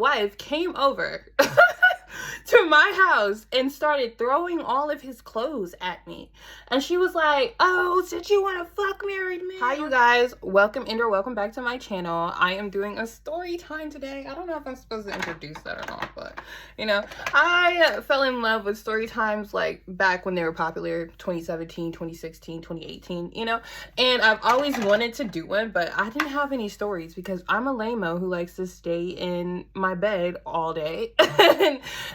wife came over to my house and started throwing all of his clothes at me. And she was like, oh, did you want to fuck married man? Hi, you guys. Welcome in or welcome back to my channel. I am doing a story time today. I don't know if I'm supposed to introduce that or not, but, you know, I fell in love with story times like back when they were popular, 2017, 2016, 2018, you know? And I've always wanted to do one, but I didn't have any stories because I'm a lame-o who likes to stay in my bed all day.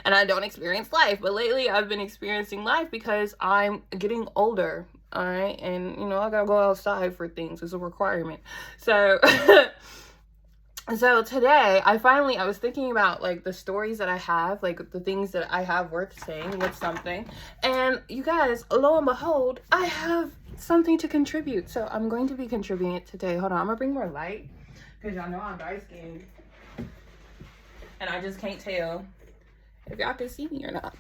And I don't experience life, but lately I've been experiencing life because I'm getting older, all right? And, you know, I gotta go outside for things. It's a requirement. So, so today, I was thinking about, like, the stories that I have, like, the things that I have worth saying with something. And you guys, lo and behold, I have something to contribute. So I'm going to be contributing it today. Hold on, I'm gonna bring more light because y'all know I'm dark-skinned. And I just can't tell if y'all can see me or not.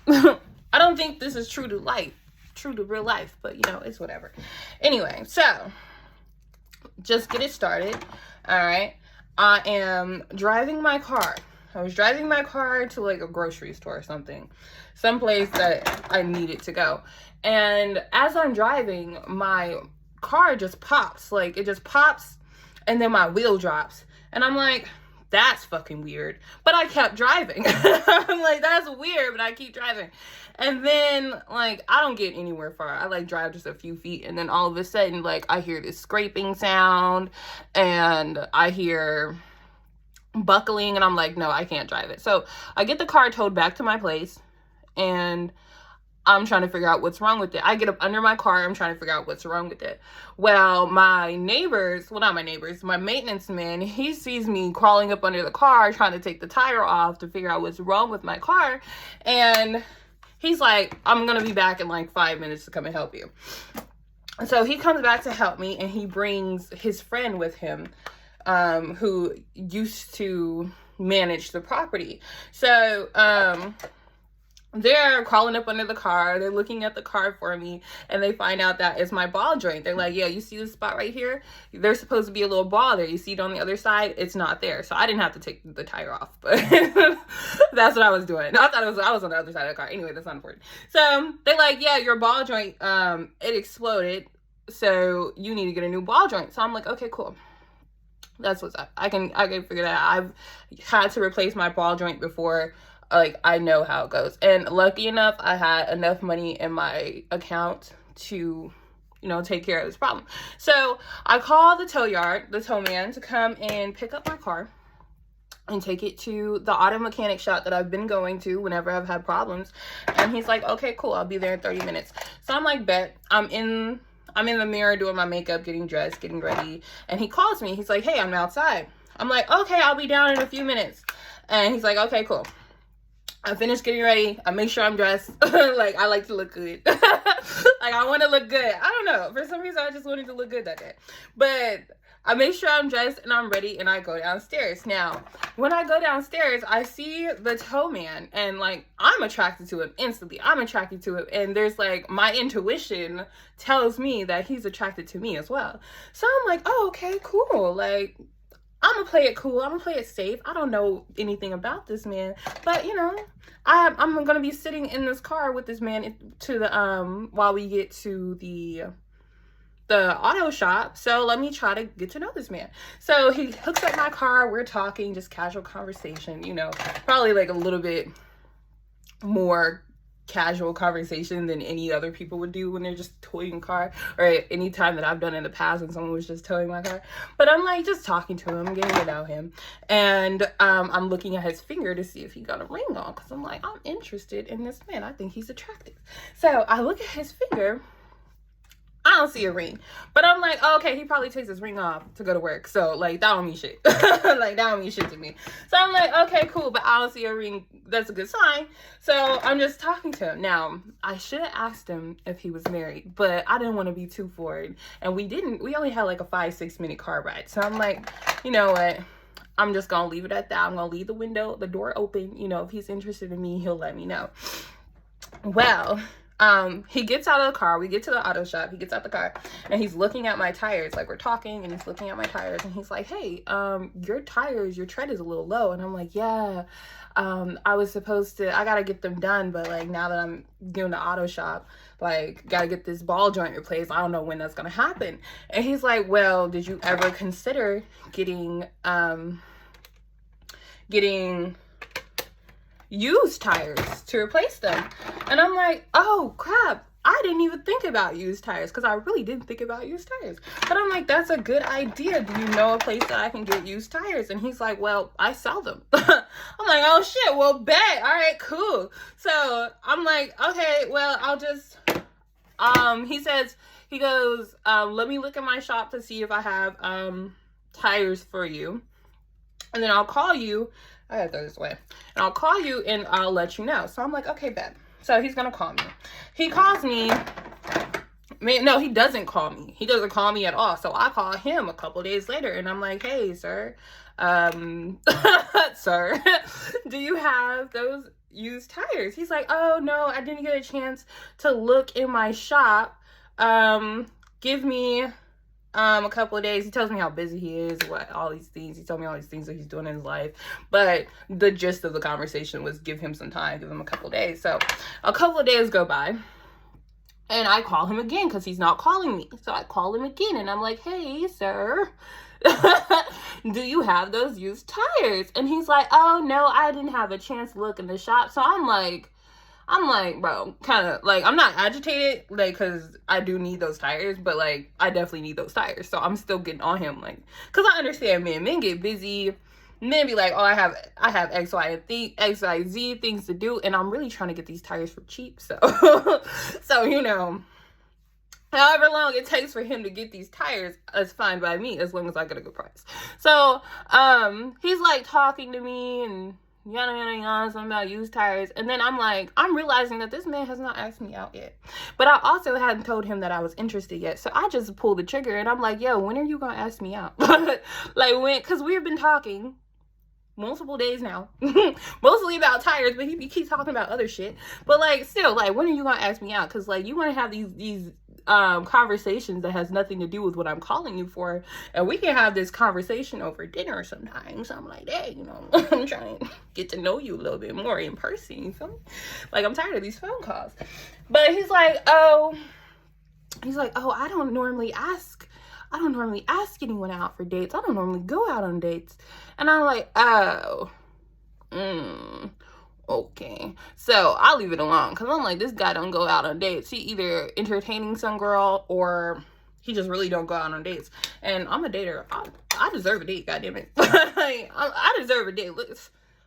I don't think this is true to real life, but you know, it's whatever. Anyway, so just get it started. All right. I am driving my car. I was driving my car to like a grocery store or something, someplace that I needed to go. And as I'm driving, my car just pops. Like, it just pops and then my wheel drops. And I'm like, that's fucking weird. But I kept driving. I'm like, that's weird, but I keep driving. And then, like, I don't get anywhere far. I, like, drive just a few feet. And then all of a sudden, like, I hear this scraping sound. And I hear buckling. And I'm like, no, I can't drive it. So I get the car towed back to my place. And I'm trying to figure out what's wrong with it. I get up under my car. I'm trying to figure out what's wrong with it. Well, my neighbors, well, not my neighbors, my maintenance man, he sees me crawling up under the car, trying to take the tire off to figure out what's wrong with my car. And he's like, I'm going to be back in like 5 minutes to come and help you. So he comes back to help me, and he brings his friend with him, who used to manage the property. So, they're crawling up under the car. They're looking at the car for me, and they find out that it's my ball joint. They're like, yeah, you see this spot right here? There's supposed to be a little ball there. You see it on the other side? It's not there. So I didn't have to take the tire off, but that's what I was doing. I thought I was on the other side of the car. Anyway, that's not important. So they're like, yeah, your ball joint, it exploded. So you need to get a new ball joint. So I'm like, okay, cool. That's what's up. I can figure that out. I've had to replace my ball joint before. Like, I know how it goes. And lucky enough, I had enough money in my account to, you know, take care of this problem. So I called the tow man to come and pick up my car and take it to the auto mechanic shop that I've been going to whenever I've had problems. And he's like, okay, cool, I'll be there in 30 minutes. So I'm like, bet. I'm in the mirror doing my makeup, getting dressed, getting ready. And he calls me. He's like, hey, I'm outside. I'm like, okay, I'll be down in a few minutes. And he's like, okay, cool. I finished getting ready. I make sure I'm dressed. Like, I like to look good. Like, I want to look good. I don't know. For some reason, I just wanted to look good that day. But I make sure I'm dressed and I'm ready, and I go downstairs. Now, when I go downstairs, I see the tow man, and, like, I'm attracted to him instantly. I'm attracted to him. And there's, like, my intuition tells me that he's attracted to me as well. So I'm like, oh, okay, cool. Like, I'm gonna play it cool. I'm gonna play it safe. I don't know anything about this man, but you know, I'm gonna be sitting in this car with this man to the while we get to the auto shop. So let me try to get to know this man. So he hooks up my car. We're talking, just casual conversation. You know, probably like a little bit more casual conversation than any other people would do when they're just towing a car, or any time that I've done in the past when someone was just towing my car. But I'm like just talking to him, getting to know him, and I'm looking at his finger to see if he got a ring on, because I'm like, I'm interested in this man. I think he's attractive. So I look at his finger. I don't see a ring, but I'm like, oh, okay, he probably takes his ring off to go to work. So like, that don't mean shit. Like, that don't mean shit to me. So I'm like, okay, cool, but I don't see a ring. That's a good sign. So I'm just talking to him. Now, I should have asked him if he was married, but I didn't want to be too forward. And we only had like a 5-6 minute car ride. So I'm like, you know what? I'm just going to leave it at that. I'm going to leave the door open. You know, if he's interested in me, he'll let me know. Well, He gets out of the car. We get to the auto shop. He gets out the car and he's looking at my tires. Like, we're talking and he's looking at my tires and he's like, hey, your tires, your tread is a little low. And I'm like, yeah, I gotta get them done. But like, now that I'm doing the auto shop, like, gotta get this ball joint replaced. I don't know when that's gonna happen. And he's like, well, did you ever consider getting used tires to replace them? And I'm like, oh crap, I didn't even think about used tires, because I really didn't think about used tires. But I'm like, that's a good idea. Do you know a place that I can get used tires? And he's like, well, I sell them. I'm like, oh shit, well, bet. All right, cool. So I'm like, okay, well, I'll just he goes, let me look at my shop to see if I have tires for you, and then I'll call you. I gotta throw this away. And I'll call you and I'll let you know. So I'm like, okay, bet. So he's gonna call me. He calls me. No, he doesn't call me. He doesn't call me at all. So I call him a couple days later and I'm like, hey, sir, sir, do you have those used tires? He's like, oh no, I didn't get a chance to look in my shop. Give me a couple of days. He tells me how busy he is, all these things. He told me all these things that he's doing in his life. But the gist of the conversation was give him some time, give him a couple of days. So a couple of days go by and I call him again because he's not calling me. So I call him again and I'm like, hey, sir, do you have those used tires? And he's like, oh no, I didn't have a chance to look in the shop. So I'm like, bro, kind of like, I'm not agitated, like, because I do need those tires, but like, I definitely need those tires. So I'm still getting on him, like, because I understand, man, men get busy. Men be like, oh, I have X, Y, Z things to do, and I'm really trying to get these tires for cheap. So, so, you know, however long it takes for him to get these tires, that's fine by me, as long as I get a good price. So, he's like talking to me and yada, something about used tires. And then I'm like, I'm realizing that this man has not asked me out yet. But I also hadn't told him that I was interested yet. So I just pulled the trigger and I'm like, yo, when are you going to ask me out? Like, when? Because we've been talking multiple days now, mostly about tires, but he keeps talking about other shit. But like, still, like, when are you going to ask me out? Because like, you want to have these conversations that has nothing to do with what I'm calling you for, and we can have this conversation over dinner sometimes. I'm like, hey, you know, I'm trying to get to know you a little bit more in person, you feel me? Like, I'm tired of these phone calls. But he's like, oh, I don't normally ask anyone out for dates. I don't normally go out on dates. And I'm like, oh, okay. So I'll leave it alone, because I'm like, this guy don't go out on dates. He either entertaining some girl or he just really don't go out on dates. And I'm a dater. I deserve a date, goddammit. Like, I deserve a date. Look,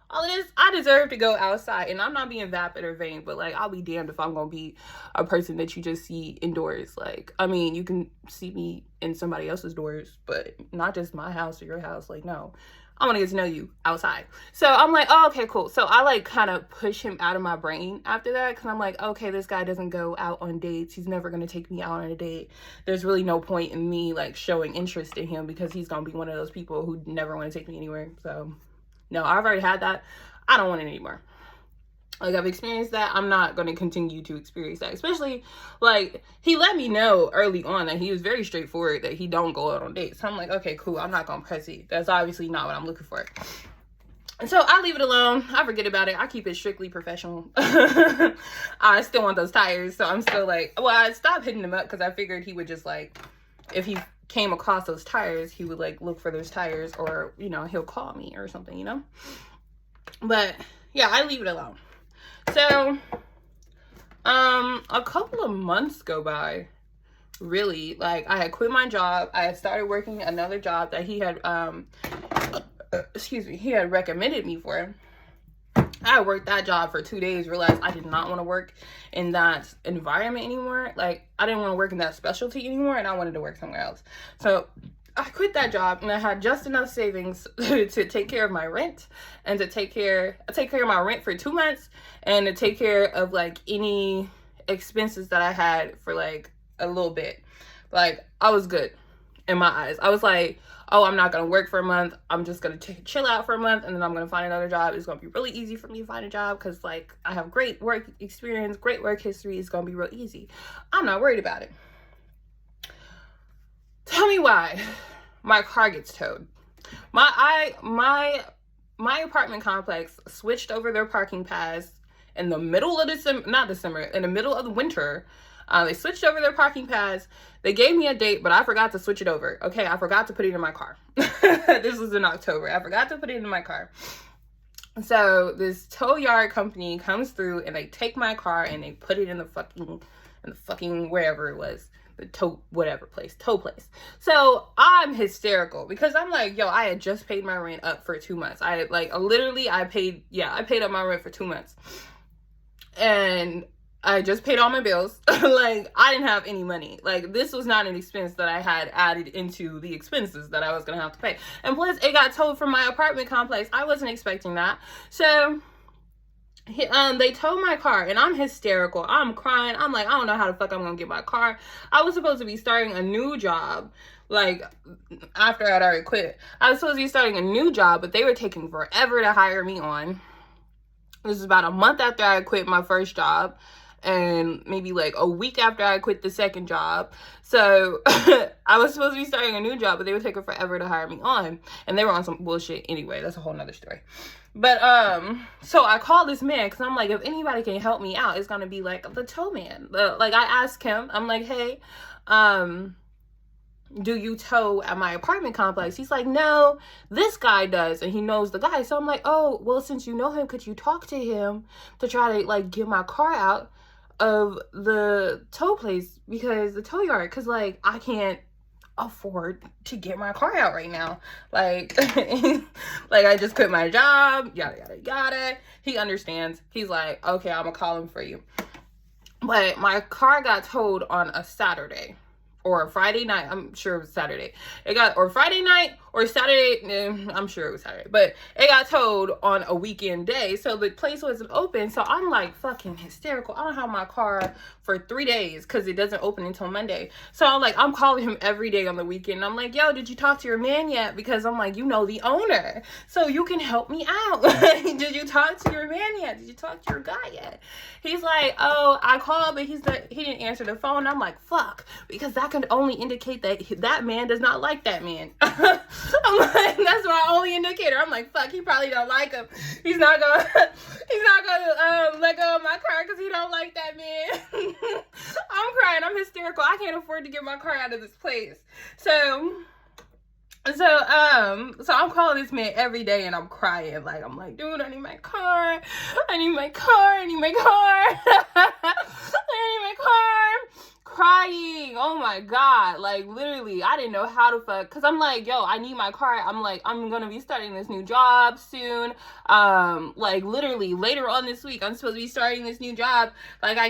all it is, I deserve to go outside. And I'm not being vapid or vain, but like, I'll be damned if I'm gonna be a person that you just see indoors. Like, I mean, you can see me in somebody else's doors, but not just my house or your house. Like, no, I want to get to know you outside. So I'm like, oh, okay, cool. So I like kind of push him out of my brain after that, because I'm like, okay, this guy doesn't go out on dates. He's never going to take me out on a date. There's really no point in me like showing interest in him, because he's going to be one of those people who never want to take me anywhere. So no, I've already had that. I don't want it anymore. Like, I've experienced that. I'm not going to continue to experience that. Especially, like, he let me know early on that he was very straightforward, that he don't go out on dates. So I'm like, okay, cool. I'm not going to press it. That's obviously not what I'm looking for. And so I leave it alone. I forget about it. I keep it strictly professional. I still want those tires. So I'm still like, well, I stopped hitting him up because I figured he would just, like, if he came across those tires, he would, like, look for those tires, or, you know, he'll call me or something, you know? But, yeah, I leave it alone. So, a couple of months go by, really. Like, I had quit my job. I had started working another job that he had, he had recommended me for. I worked that job for 2 days, realized I did not want to work in that environment anymore. Like, I didn't want to work in that specialty anymore, and I wanted to work somewhere else. So I quit that job, and I had just enough savings to take care of my rent, and to take care of my rent for 2 months, and to take care of like any expenses that I had for like a little bit. Like, I was good in my eyes. I was like, oh, I'm not going to work for a month. I'm just going to chill out for a month, and then I'm going to find another job. It's going to be really easy for me to find a job because, like, I have great work experience, great work history. It's going to be real easy. I'm not worried about it. Tell me why my car gets towed. My apartment complex switched over their parking pass in the middle of in the middle of the winter. They switched over their parking pass. They gave me a date, but I forgot to switch it over. Okay, I forgot to put it in my car. This was in October. I forgot to put it in my car. So this tow yard company comes through and they take my car and they put it in the fucking wherever it was. The tow place. So I'm hysterical because I'm like, yo, I had just paid my rent up for 2 months. I paid up my rent for 2 months. And I just paid all my bills. Like, I didn't have any money. Like, this was not an expense that I had added into the expenses that I was going to have to pay. And plus, it got towed from my apartment complex. I wasn't expecting that. So, they towed my car, and I'm hysterical. I'm crying. I'm like, I don't know how the fuck I'm going to get my car. I was supposed to be starting a new job, like, after I'd already quit. I was supposed to be starting a new job, but they were taking forever to hire me on. This is about a month after I quit my first job, and maybe like a week after I quit the second job. So I was supposed to be starting a new job, but they were taking forever to hire me on, and they were on some bullshit anyway. That's a whole nother story. But so I called this man because I'm like, if anybody can help me out, it's gonna be like the tow man. Like, I asked him, I'm like, hey, do you tow at my apartment complex? He's like, no, this guy does, and he knows the guy. So I'm like, oh, well, since you know him, could you talk to him to try to, like, get my car out of the tow place, because the tow yard, because, like, I can't afford to get my car out right now. Like, like, I just quit my job, yada, yada, yada. He understands. He's like, okay, I'm gonna call him for you. But my car got towed on a Saturday. Or a Friday night. I'm sure it was Saturday. Or Friday night or Saturday. I'm sure it was Saturday. But it got towed on a weekend day. So the place wasn't open. So I'm like fucking hysterical. I don't have my car for 3 days because it doesn't open until Monday. So I'm calling him every day on the weekend. I'm like, yo, did you talk to your man yet? Because I'm like, you know the owner. So you can help me out. Did you talk to your man yet? Did you talk to your guy yet? He's like, oh, I called, but he didn't answer the phone. I'm like, fuck. Because that can only indicate that man does not like that man. I'm like, that's my only indicator. I'm like, fuck, he probably don't like him. He's not gonna let go of my car because he don't like that man. I'm crying. I'm hysterical. I can't afford to get my car out of this place. So I'm calling this man every day and I'm crying. Like, I'm like, dude, I need my car. I need my car. I need my car. I need my car. Crying. Oh my God. Like, literally, I didn't know how to fuck. Because I'm like, yo, I need my car. I'm like, I'm going to be starting this new job soon. Like, literally, later on this week, I'm supposed to be starting this new job. Like, I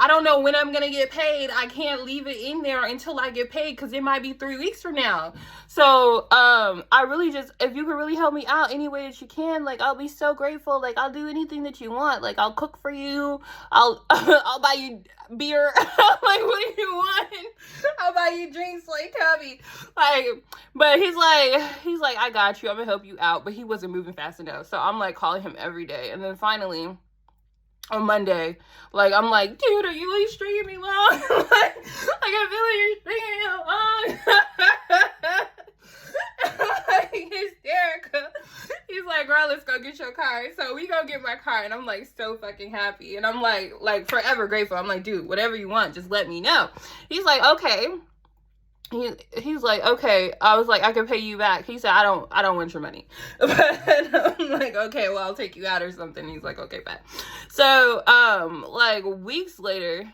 don't know when I'm going to get paid. I can't leave it in there until I get paid because it might be 3 weeks from now. So, I really just, if you could really help me out any way that you can, like, I'll be so grateful. Like, I'll do anything that you want. Like, I'll cook for you. I'll buy you beer. Like, what do you want? I'll buy you drinks, like, hubby. Like, but he's like, I got you. I'm going to help you out. But he wasn't moving fast enough. So I'm like calling him every day. And then finally, on Monday, like, I'm like, dude, are you really stringing me along? like, I feel like you're stringing me along. Like, hysterical. He's like, girl, let's go get your car. So we go get my car, and I'm like so fucking happy. And I'm like forever grateful. I'm like, dude, whatever you want, just let me know. He's like, okay. He's like, okay. I was like, I can pay you back. He said, I don't want your money. But I'm like, okay, well, I'll take you out or something. He's like, okay, bye. So, like weeks later,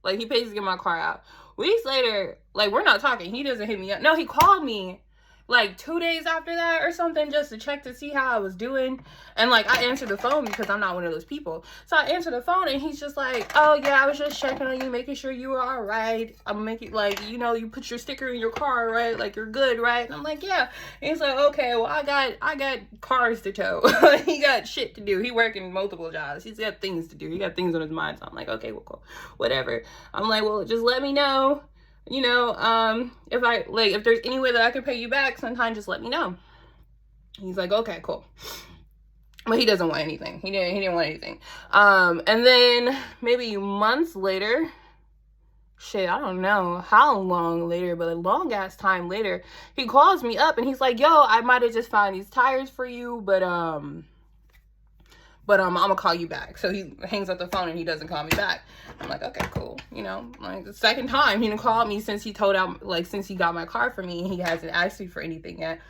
like he pays to get my car out. Weeks later, like, we're not talking. He doesn't hit me up. No, he called me like 2 days after that or something just to check to see how I was doing. And like, I answered the phone because I'm not one of those people. So I answered the phone and he's just like, oh yeah, I was just checking on you, making sure you were all right. I'm making, like, you know, you put your sticker in your car, right? Like, you're good, right? And I'm like, yeah. And he's like, okay, well, I got cars to tow. He got shit to do. He working multiple jobs. He's got things to do. He got things on his mind. So I'm like, okay, well, cool. Whatever. I'm like, well, just let me know. you know, if there's any way that I can pay you back sometime, just let me know. He's like, okay, cool. But he doesn't want anything. He didn't want anything. And then maybe months later, shit, I don't know how long later, but a long ass time later, he calls me up and he's like, yo, I might have just found these tires for you, but I'm gonna call you back. So he hangs up the phone and he doesn't call me back. I'm like, okay, cool. You know, like the second time he didn't call me since he since he got my car for me, and he hasn't asked me for anything yet.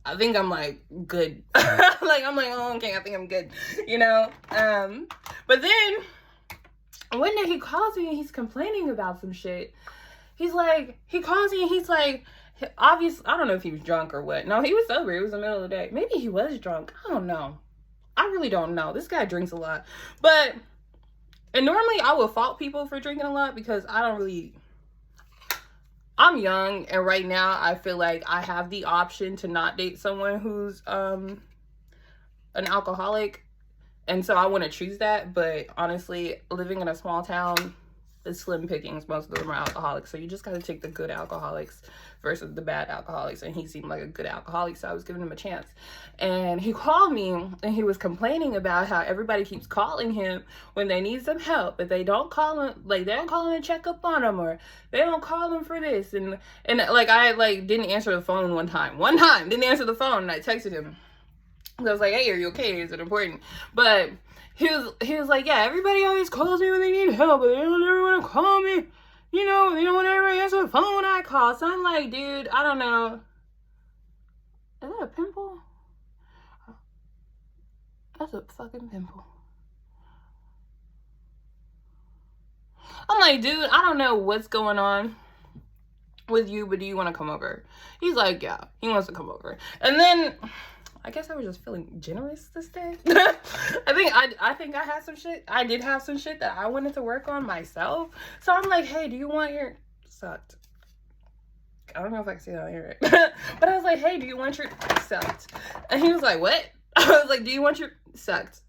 I think I'm like good. Like I'm like, oh, okay, I think I'm good. You know? But then one day he calls me and he's complaining about some shit. He calls me and he's like, obviously, I don't know if he was drunk or what. No, he was sober. It was the middle of the day. Maybe he was drunk. I don't know. I really don't know. This guy drinks a lot. And normally I will fault people for drinking a lot because I'm young, and right now I feel like I have the option to not date someone who's an alcoholic. And so I want to choose that. But honestly, living in a small town, it's slim pickings. Most of them are alcoholics. So you just got to take the good alcoholics versus the bad alcoholics. And he seemed like a good alcoholic, so I was giving him a chance. And he called me and he was complaining about how everybody keeps calling him when they need some help. But they don't call him, like they don't call him to check up on him, or they don't call him for this. And like I didn't answer the phone one time. Didn't answer the phone, and I texted him. I was like, hey, are you okay? Is it important? But he was like, yeah, everybody always calls me when they need help, but they don't ever want to call me. You know, they don't want to ever answer the phone when I call. So I'm like, dude, I don't know. Is that a pimple? That's a fucking pimple. I'm like, dude, I don't know what's going on with you, but do you want to come over? He's like, yeah, he wants to come over. And then I guess I was just feeling generous this day. I think I had some shit. I did have some shit that I wanted to work on myself. So I'm like, hey, do you want your sucked? I don't know if I can say that on here. But I was like, hey, do you want your sucked? And he was like, what? I was like, do you want your sucked?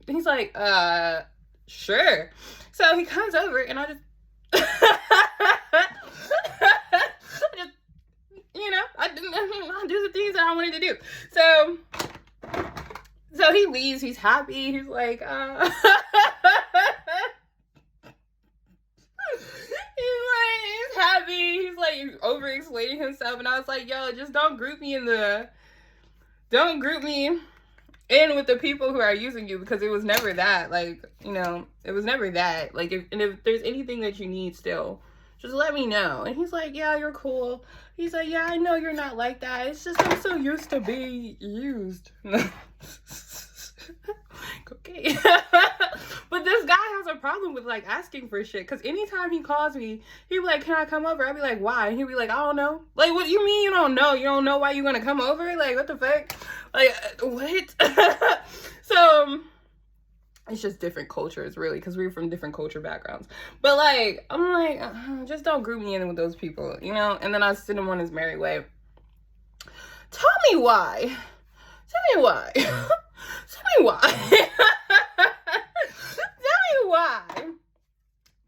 And he's like, sure. So he comes over and I just you know, I do the things that I wanted to do. So he leaves. He's happy. He's like, he's happy. He's like over explaining himself. And I was like, yo, just don't group me in with the people who are using you, because it was never that. Like, you know, it was never that. Like, if there's anything that you need still, just let me know. And he's like, yeah, you're cool. He's like, yeah, I know you're not like that. It's just I'm so used to being used. Okay. But this guy has a problem with like asking for shit, because anytime he calls me, he'd be like, can I come over? I'd be like, why? And he'd be like, I don't know. Like, what do you mean you don't know? You don't know why you're gonna come over? Like, what the fuck? Like, what? So it's just different cultures, really, because we're from different culture backgrounds. But like, I'm like, just don't group me in with those people, you know? And then I send him on his merry way. Tell me why. Tell me why. Tell me why. Tell me why.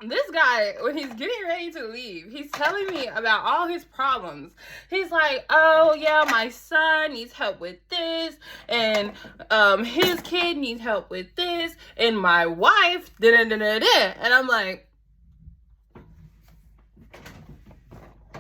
This guy, when he's getting ready to leave, he's telling me about all his problems. He's like, oh yeah, my son needs help with this, and his kid needs help with this, and my wife, da-da-da-da-da. And I'm like,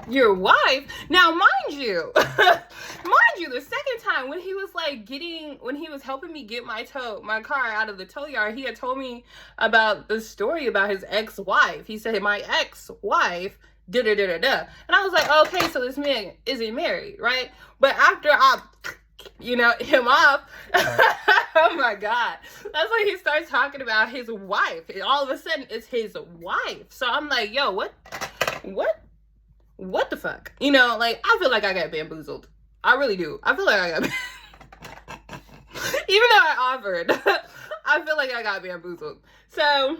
your wife? Now, mind you, the second time when he was helping me get my car out of the tow yard, he had told me about the story about his ex-wife. He said, my ex-wife, da-da-da-da-da. And I was like, okay, so this man isn't married, right? But after I, him off, oh my God. That's when he starts talking about his wife. And all of a sudden, it's his wife. So I'm like, yo, what the fuck? Like, I feel like I got bamboozled. I really do. I feel like I got even though I offered, I feel like I got bamboozled. So,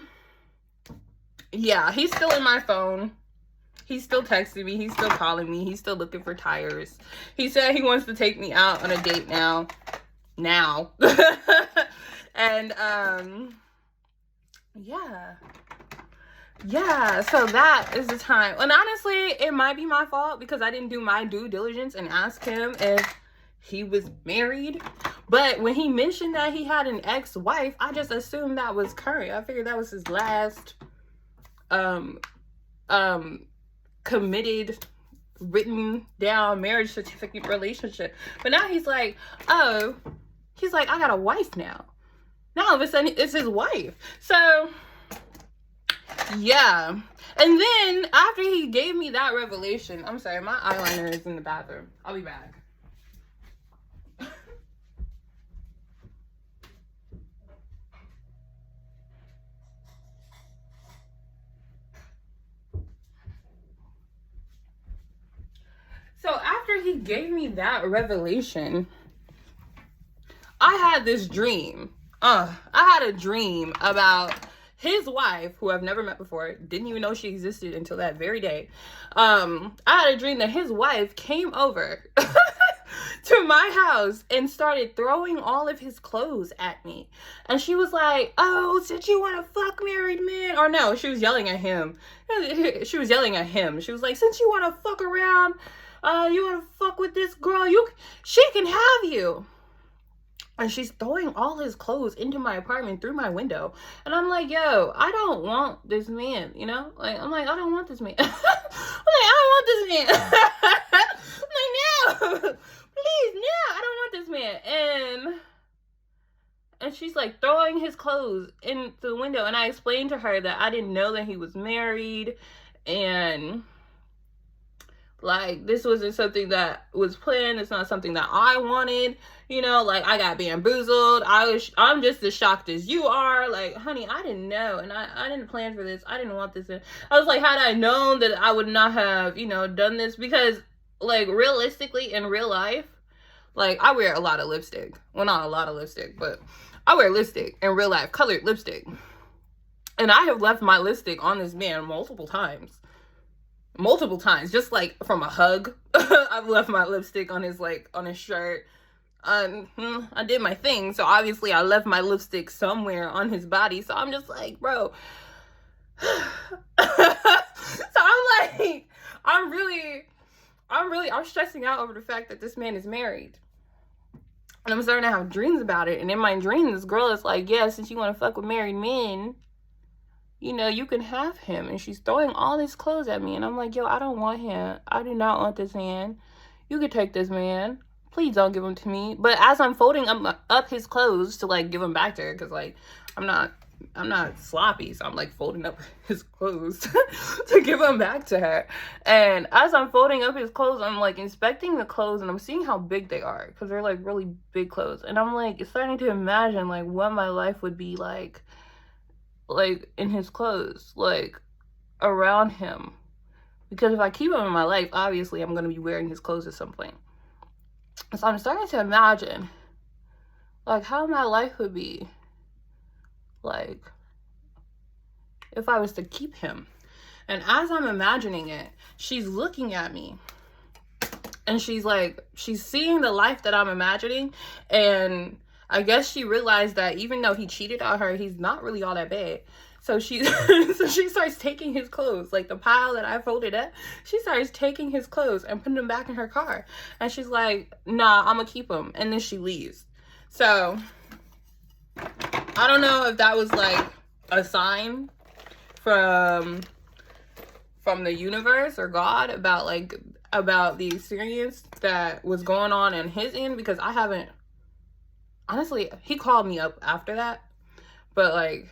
yeah, he's still in my phone. He's still texting me. He's still calling me. He's still looking for tires. He said he wants to take me out on a date now. And, yeah. yeah, so that is the time. And honestly, it might be my fault because I didn't do my due diligence and ask him if he was married. But when he mentioned that he had an ex-wife, I just assumed that was current. I figured that was his last um committed, written down marriage certificate relationship. But now he's like, oh, he's like, I got a wife now. Now all of a sudden it's his wife. So yeah. And then after he gave me that revelation, I'm sorry, my eyeliner is in the bathroom. I'll be back. So after he gave me that revelation, I had this dream. I had a dream about his wife, who I've never met before, didn't even know she existed until that very day. I had a dream that his wife came over to my house and started throwing all of his clothes at me. And she was like, oh, since you want to fuck married men. Or no, she was yelling at him. She was yelling at him. She was like, since you want to fuck around, you want to fuck with this girl, she can have you. And she's throwing all his clothes into my apartment through my window. And I'm like, yo, I don't want this man, you know? Like, I'm like, I don't want this man. I'm like, I don't want this man. I'm like, no, please, no, I don't want this man. And she's like throwing his clothes into the window. And I explained to her that I didn't know that he was married. And like, this wasn't something that was planned. It's not something that I wanted. You know, like, I got bamboozled. I'm just as shocked as you are. Like, honey, I didn't know. And I didn't plan for this. I didn't want this. I was like, had I known that I would not have, you know, done this. Because, like, realistically, in real life, like, I wear a lot of lipstick. Well, not a lot of lipstick, but I wear lipstick in real life, colored lipstick. And I have left my lipstick on this man multiple times, just like from a hug. I've left my lipstick on his shirt. I did my thing, so obviously I left my lipstick somewhere on his body. So I'm just like, bro. So I'm like, I'm stressing out over the fact that this man is married. And I'm starting to have dreams about it. And in my dream, this girl is like, yeah, since you want to fuck with married men, you know, you can have him. And she's throwing all his clothes at me. And I'm like, yo, I don't want him. I do not want this man. You could take this man. Please don't give him to me. But as I'm folding up his clothes to, like, give him back to her, because, like, I'm not sloppy. So I'm, like, folding up his clothes to give him back to her. And as I'm folding up his clothes, I'm, like, inspecting the clothes. And I'm seeing how big they are. Because they're, like, really big clothes. And I'm, like, starting to imagine, like, what my life would be like in his clothes, like, around him. Because if I keep him in my life, obviously I'm going to be wearing his clothes at some point. So I'm starting to imagine, like, how my life would be, like, if I was to keep him. And as I'm imagining it, she's looking at me. And she's like, she's seeing the life that I'm imagining. And I guess she realized that even though he cheated on her, he's not really all that bad. So she starts taking his clothes, like the pile that I folded up. She starts taking his clothes and putting them back in her car. And she's like, nah, I'm gonna keep them. And then she leaves. So I don't know if that was like a sign from the universe or God about the experience that was going on in his end, because I haven't, honestly, he called me up after that, but like,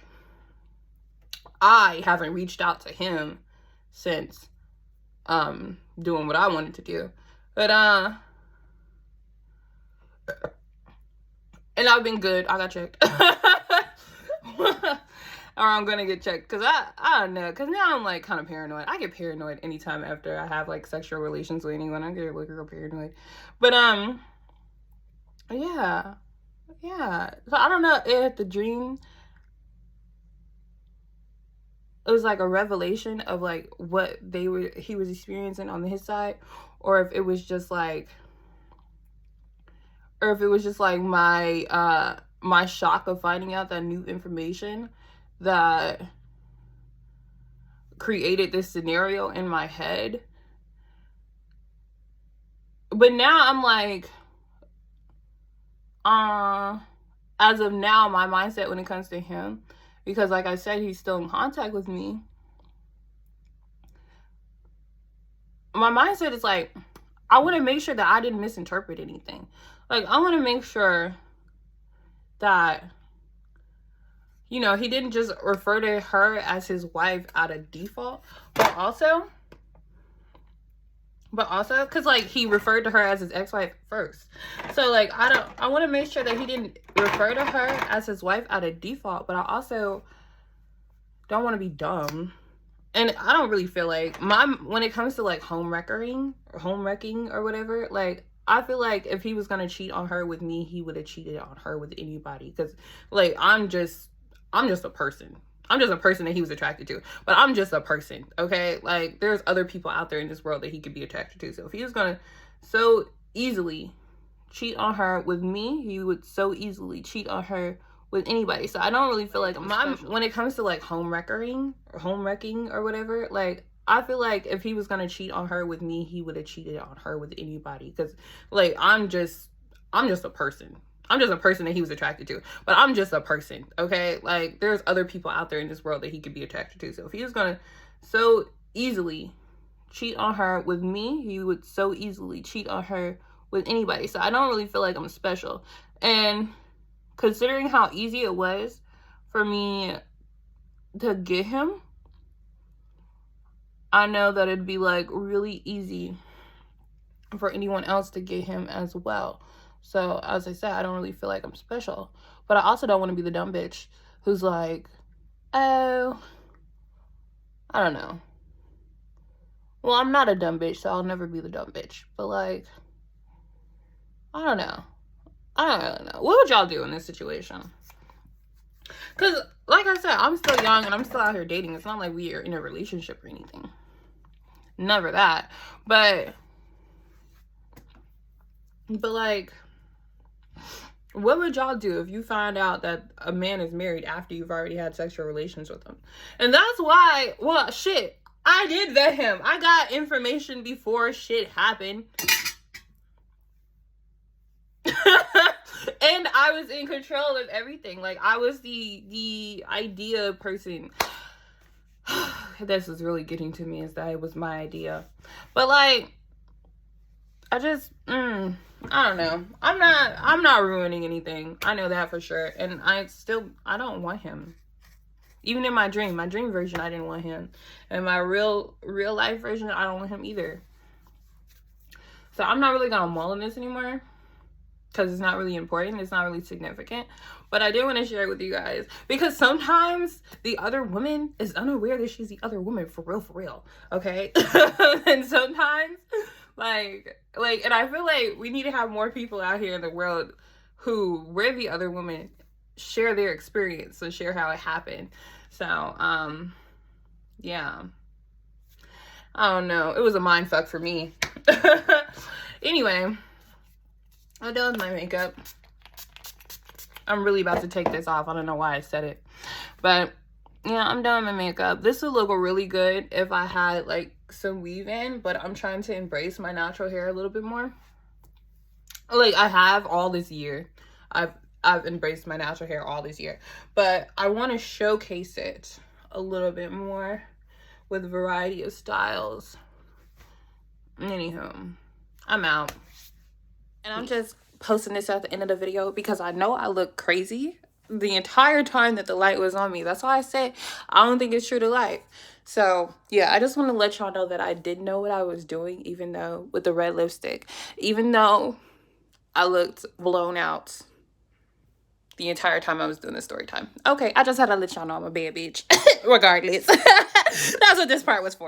I haven't reached out to him since doing what I wanted to do. But and I've been good. I got checked. Or I'm gonna get checked, because I don't know, because now I'm like kind of paranoid. I get paranoid anytime after I have like sexual relations with anyone. I get like real paranoid. But yeah. So I don't know if the dream, it was like a revelation of like what he was experiencing on his side, or if it was just like my shock of finding out that new information that created this scenario in my head. But now I'm like, as of now, my mindset when it comes to him, because like I said, he's still in contact with me. My mindset is like, I want to make sure that I didn't misinterpret anything. Like, I want to make sure that, you know, he didn't just refer to her as his wife out of default, but also, because, like, he referred to her as his ex-wife first. So, like, I want to make sure that he didn't refer to her as his wife out of default, but I also don't want to be dumb. And I don't really feel like, when it comes to, like, home wrecking or whatever, like, I feel like if he was going to cheat on her with me, he would have cheated on her with anybody. Because, like, I'm just a person. I'm just a person that he was attracted to. But I'm just a person, okay? Like, there's other people out there in this world that he could be attracted to. So if he was going to so easily cheat on her with me, he would so easily cheat on her with anybody. So I don't really feel like when it comes to, like, home wrecking or whatever, like, I feel like if he was gonna cheat on her with me, he would have cheated on her with anybody. Because, like, I'm just a person. I'm just a person that he was attracted to. But I'm just a person, okay? Like, there's other people out there in this world that he could be attracted to. So if he was gonna so easily cheat on her with me, he would so easily cheat on her with anybody. So I don't really feel like I'm special. And considering how easy it was for me to get him, I know that it'd be, like, really easy for anyone else to get him as well. So, as I said, I don't really feel like I'm special. But I also don't want to be the dumb bitch who's like, oh, I don't know. Well, I'm not a dumb bitch, so I'll never be the dumb bitch. But, like, I don't know. I don't really know. What would y'all do in this situation? Because, like I said, I'm still young and I'm still out here dating. It's not like we are in a relationship or anything. Never that. But like, what would y'all do if you find out that a man is married after you've already had sexual relations with him? And that's why, well, shit, I did vet him. I got information before shit happened. And I was in control of everything. Like, I was the idea person. This is really getting to me, is that it was my idea. But, like, I just, I don't know. I'm not ruining anything. I know that for sure. And I don't want him. Even in my dream version, I didn't want him. And my real life version, I don't want him either. So I'm not really gonna mull on this anymore, because it's not really important. It's not really significant. But I did want to share it with you guys, because sometimes the other woman is unaware that she's the other woman for real, okay? And sometimes, like, and I feel like we need to have more people out here in the world who, where the other woman, share their experience and share how it happened. So, yeah. I don't know. It was a mind fuck for me. Anyway, I'm done with my makeup. I'm really about to take this off. I don't know why I said it. But, yeah, I'm done with my makeup. This would look really good if I had, like, some weave in. But I'm trying to embrace my natural hair a little bit more. Like, I have all this year. I've embraced my natural hair all this year. But I want to showcase it a little bit more with a variety of styles. Anywho, I'm out. And I'm just posting this at the end of the video because I know I look crazy the entire time that the light was on me. That's why I said I don't think it's true to life. So, yeah, I just want to let y'all know that I did know what I was doing, even though with the red lipstick. Even though I looked blown out the entire time I was doing the story time. Okay, I just had to let y'all know I'm a bad bitch. Regardless. That's what this part was for.